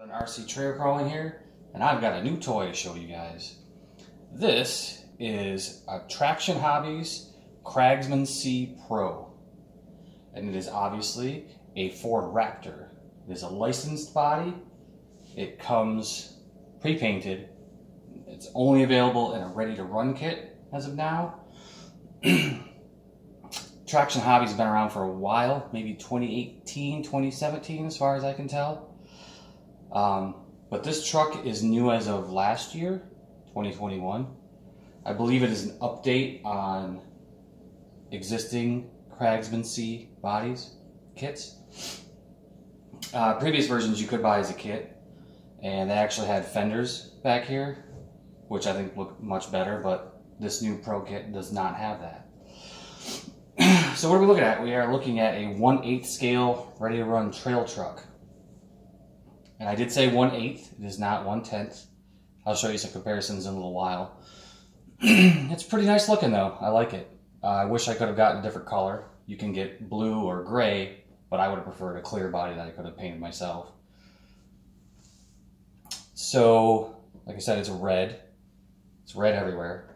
An RC trail crawling here, and I've got a new toy to show you guys. This is a Traction Hobbies Cragsman C Pro, and it is obviously a Ford Raptor. It is a licensed body. It comes pre-painted. It's only available in a ready-to-run kit as of now. Traction Hobbies has been around for a while, maybe 2018, 2017 as far as I can tell. But this truck is new as of last year, 2021. I believe it is an update on existing Cragsman C bodies, kits. Previous versions you could buy as a kit, and they actually had fenders back here, which I think look much better, but this new Pro kit does not have that. So what are we looking at? We are looking at a 1/8 scale ready-to-run trail truck. And I did say 1/8, it is not 1/10. I'll show you some comparisons in a little while. It's pretty nice looking though, I like it. I wish I could have gotten a different color. You can get blue or gray, but I would have preferred a clear body that I could have painted myself. So, like I said, it's red. It's red everywhere.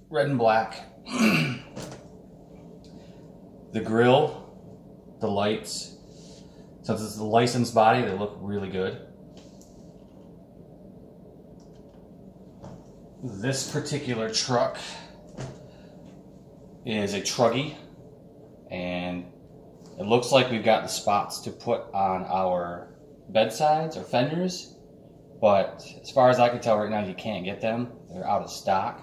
Red and black. The grill, the lights, since it's a licensed body, they look really good. This particular truck is a truggy, and it looks like we've got the spots to put on our bedsides or fenders, but as far as I can tell right now, you can't get them. They're out of stock.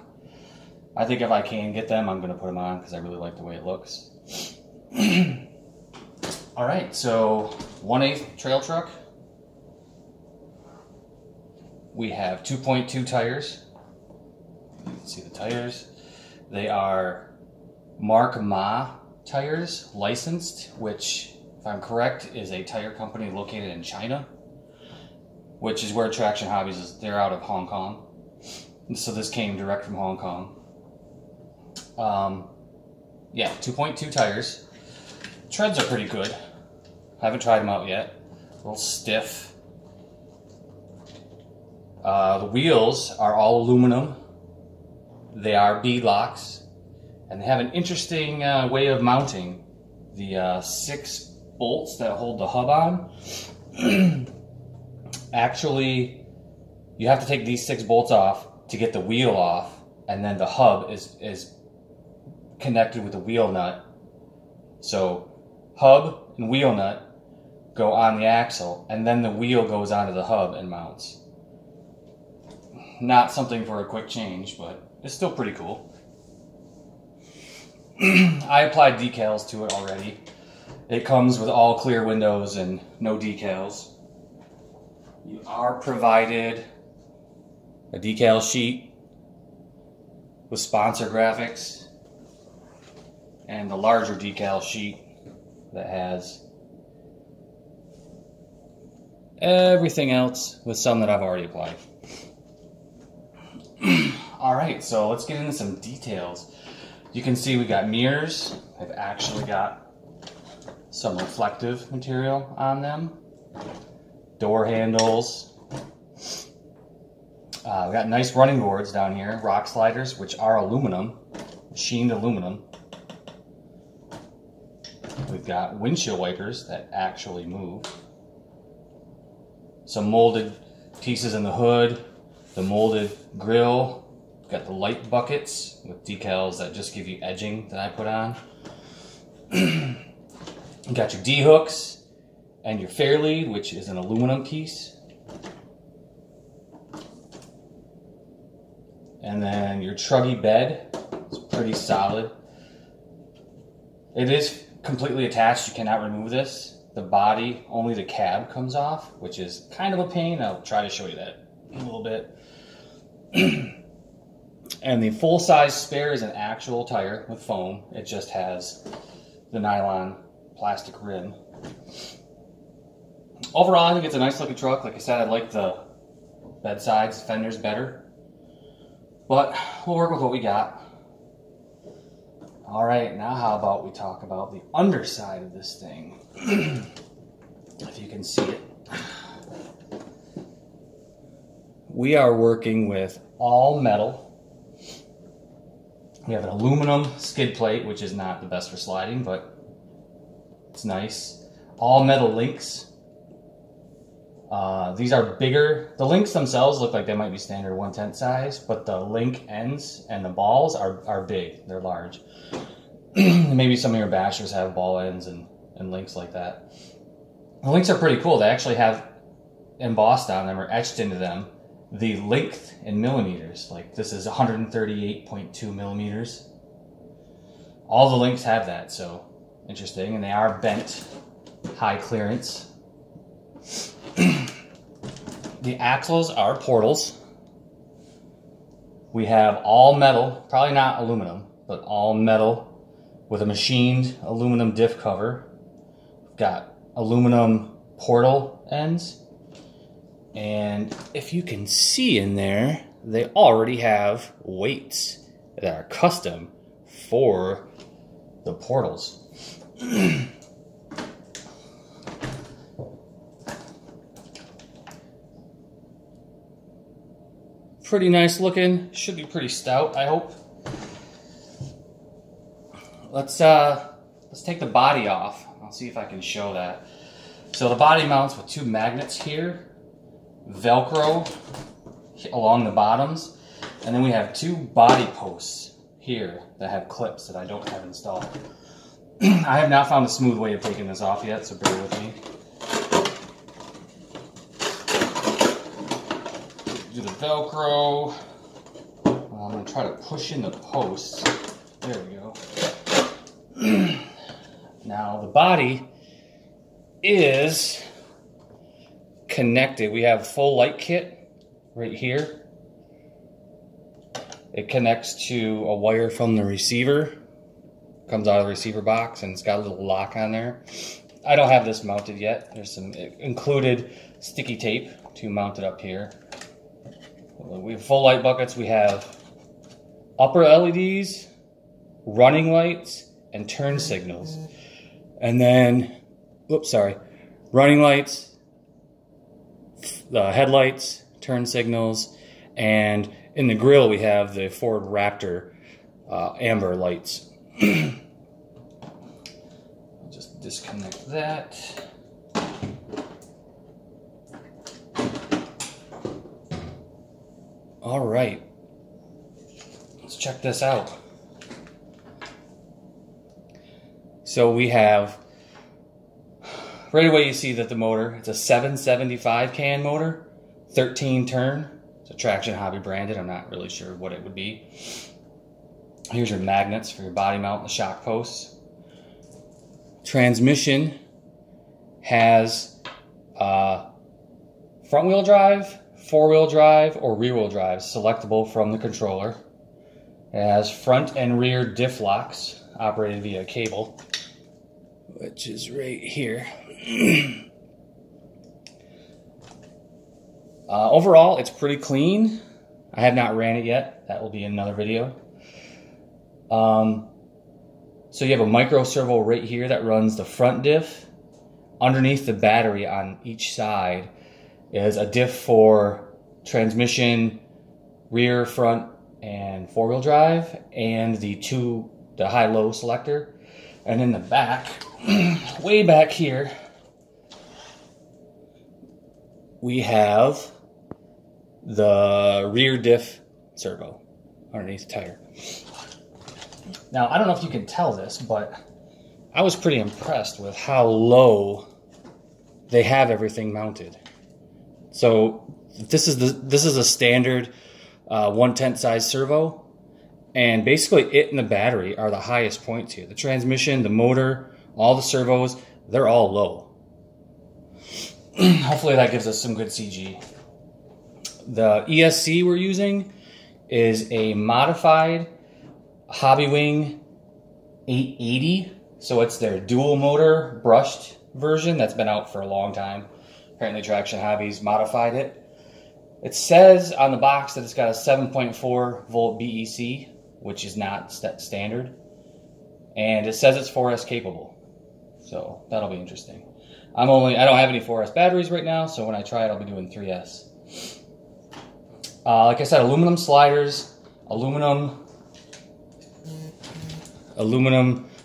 I think if I can get them, I'm going to put them on because I really like the way it looks. Alright, so 1/8 trail truck. We have 2.2 tires. You can see the tires. They are Mark Ma tires, licensed, which, if I'm correct, is a tire company located in China, which is where Traction Hobbies is. They're out of Hong Kong. And so this came direct from Hong Kong. Yeah, 2.2 tires. Treads are pretty good. Haven't tried them out yet. A little stiff. The wheels are all aluminum. They are bead locks, and they have an interesting way of mounting. The 6 bolts that hold the hub on. Actually, you have to take these 6 bolts off to get the wheel off, and then the hub is connected with the wheel nut. So hub and wheel nut go on the axle, and then the wheel goes onto the hub and mounts. Not something for a quick change, but it's still pretty cool. I applied decals to it already. It comes with all clear windows and no decals. You are provided a decal sheet with sponsor graphics and the larger decal sheet that has everything else with some that I've already applied. Alright, so let's get into some details. You can see we got mirrors. I've actually got some reflective material on them. Door handles. We got nice running boards down here. Rock sliders, which are aluminum. Machined aluminum. We've got windshield wipers that actually move. Some molded pieces in the hood. The molded grill. Got the light buckets with decals that just give you edging that I put on. You got your D-hooks and your fair lead, which is an aluminum piece. And then your truggy bed is pretty solid. It is completely attached. You cannot remove this. The body, only the cab comes off, which is kind of a pain. I'll try to show you that in a little bit. And the full-size spare is an actual tire with foam. It just has the nylon plastic rim. Overall, I think it's a nice looking truck. Like I said, I like the bedsides, fenders better. But we'll work with what we got. Alright, now how about we talk about the underside of this thing. If you can see it. we are working with all metal. We have an aluminum skid plate, which is not the best for sliding, but it's nice. All metal links. These are bigger. The links themselves look like they might be standard 1/10 size, but the link ends and the balls are big. They're large. Maybe some of your bashers have ball ends and links like that. The links are pretty cool. They actually have embossed on them or etched into them the length in millimeters. Like this is 138.2 millimeters. All the links have that, so interesting. And they are bent, high clearance. The axles are portals. We have all metal, probably not aluminum, but all metal with a machined aluminum diff cover. We've got aluminum portal ends. And if you can see in there, they already have weights that are custom for the portals. Pretty nice looking. Should be pretty stout, I hope. Let's take the body off. I'll see if I can show that. So the body mounts with two magnets here, Velcro along the bottoms, and then we have two body posts here that have clips that I don't have installed. I have not found a smooth way of taking this off yet, so bear with me. Do the Velcro. I'm going to try to push in the posts. There we go. Now the body is connected. We have full light kit right here. It connects to a wire from the receiver. Comes out of the receiver box and it's got a little lock on there. I don't have this mounted yet. There's some included sticky tape to mount it up here. We have full light buckets. We have upper LEDs, running lights, and turn signals. And then, running lights, headlights, turn signals, and in the grill we have the Ford Raptor amber lights. I'll just disconnect that. All right, let's check this out. So we have, right away you see that the motor, it's a 775 can motor, 13 turn. It's a Traction Hobby branded. I'm not really sure what it would be. Here's your magnets for your body mount and the shock posts. Transmission has front wheel drive, four-wheel drive, or rear-wheel drive, selectable from the controller. It has front and rear diff locks, operated via cable, which is right here. Overall, it's pretty clean. I have not ran it yet. That will be in another video. So you have a micro servo right here that runs the front diff. Underneath the battery on each side is a diff for transmission, rear, front, and four-wheel drive, and the high-low selector. And in the back, way back here, we have the rear diff servo underneath the tire. Now, I don't know if you can tell this, but I was pretty impressed with how low they have everything mounted. So this is a standard 1/10 size servo, and basically it and the battery are the highest points here. The transmission, the motor, all the servos, they're all low. Hopefully that gives us some good CG. The ESC we're using is a modified Hobbywing 880, so it's their dual motor brushed version that's been out for a long time. Apparently Traction Hobbies modified it. It says on the box that it's got a 7.4 volt BEC, which is not standard, and it says it's 4S capable, so that'll be interesting. I don't have any 4S batteries right now, so when I try it I'll be doing 3S. Like I said, aluminum sliders, aluminum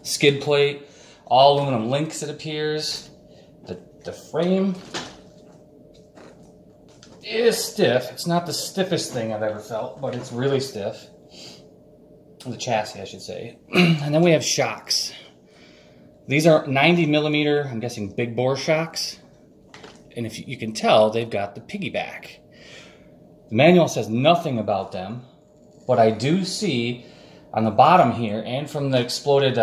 skid plate, all aluminum links, it appears. The frame is stiff. It's not the stiffest thing I've ever felt, but it's really stiff. The chassis, I should say. And then we have shocks. These are 90 millimeter, I'm guessing big bore shocks. And if you can tell, they've got the piggyback. The manual says nothing about them, but I do see on the bottom here, and from the exploded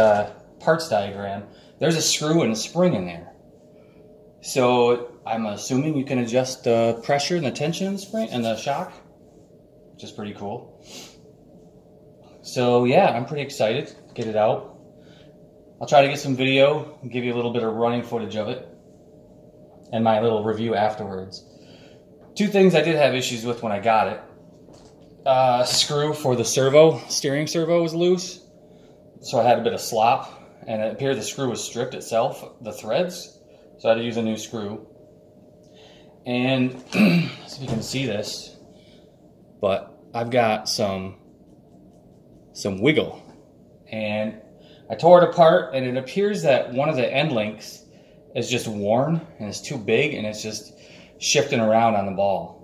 parts diagram, there's a screw and a spring in there. So I'm assuming you can adjust the pressure and the tension in the spring and the shock, which is pretty cool. So yeah, I'm pretty excited to get it out. I'll try to get some video and give you a little bit of running footage of it and my little review afterwards. Two things I did have issues with when I got it. Screw for the steering servo was loose, so I had a bit of slop, and it appeared the screw was stripped itself, the threads. So I had to use a new screw. And so you can see this, but I've got some wiggle. And I tore it apart, and it appears that one of the end links is just worn, and it's too big, and it's just shifting around on the ball.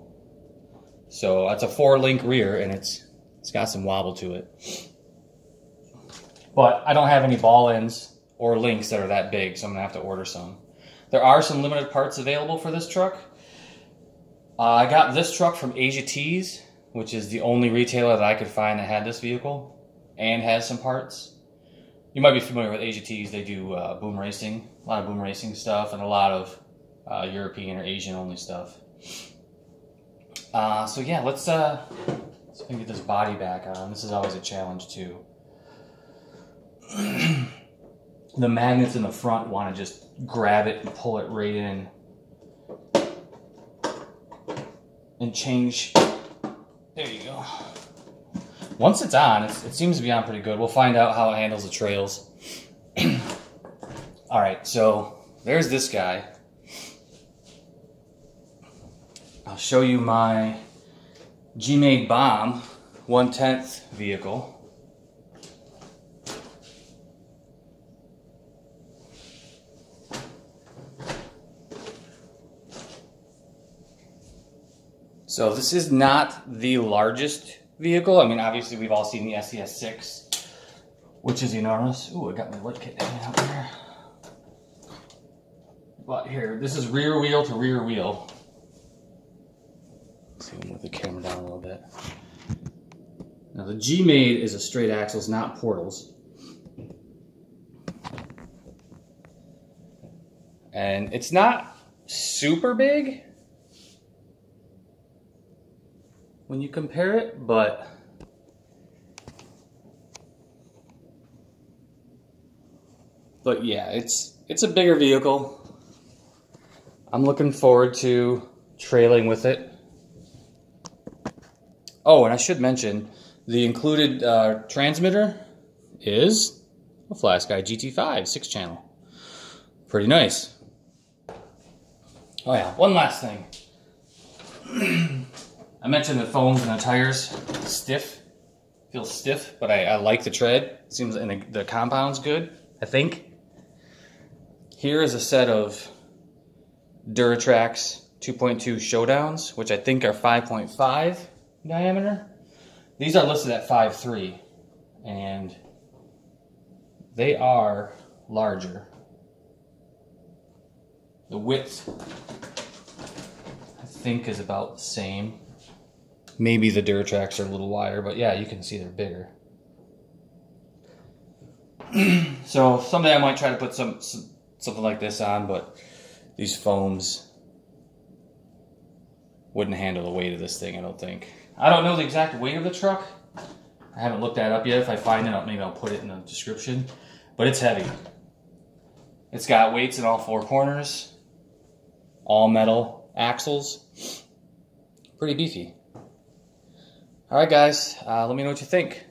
So it's a 4-link rear, and it's got some wobble to it. But I don't have any ball ends or links that are that big, so I'm gonna have to order some. There are some limited parts available for this truck. I got this truck from Asia Tees, which is the only retailer that I could find that had this vehicle and has some parts. You might be familiar with Asia Tees. They do boom racing, a lot of boom racing stuff, and a lot of European or Asian only stuff. So yeah, let's see if we can get this body back on. This is always a challenge too. The magnets in the front want to just grab it and pull it right in and change. There you go. Once it's on, it seems to be on pretty good. We'll find out how it handles the trails. All right, so there's this guy. I'll show you my G-Made Bomb 1/10 vehicle. So this is not the largest vehicle. I mean, obviously we've all seen the SES6, which is enormous. Ooh, I got my light kit hanging out here. But here, this is rear wheel to rear wheel. Let's see, we'll move the camera down a little bit. Now the G-Made is a straight axles, not portals. And it's not super big when you compare it, but yeah, it's a bigger vehicle. I'm looking forward to trailing with it. Oh, and I should mention, the included transmitter is a FlashGuy GT5 6-channel. Pretty nice. Oh yeah, one last thing. I mentioned the foams and the tires, stiff, feels stiff, but I like the tread. It seems and the compound's good, I think. Here is a set of Duratrax 2.2 Showdowns, which I think are 5.5 diameter. These are listed at 5.3, and they are larger. The width, I think, is about the same. Maybe the Duratrax are a little wider, but yeah, you can see they're bigger. So someday I might try to put something like this on, but these foams wouldn't handle the weight of this thing, I don't think. I don't know the exact weight of the truck. I haven't looked that up yet. If I find it, maybe I'll put it in the description. But it's heavy. It's got weights in all 4 corners. All metal axles. Pretty beefy. Alright guys, let me know what you think.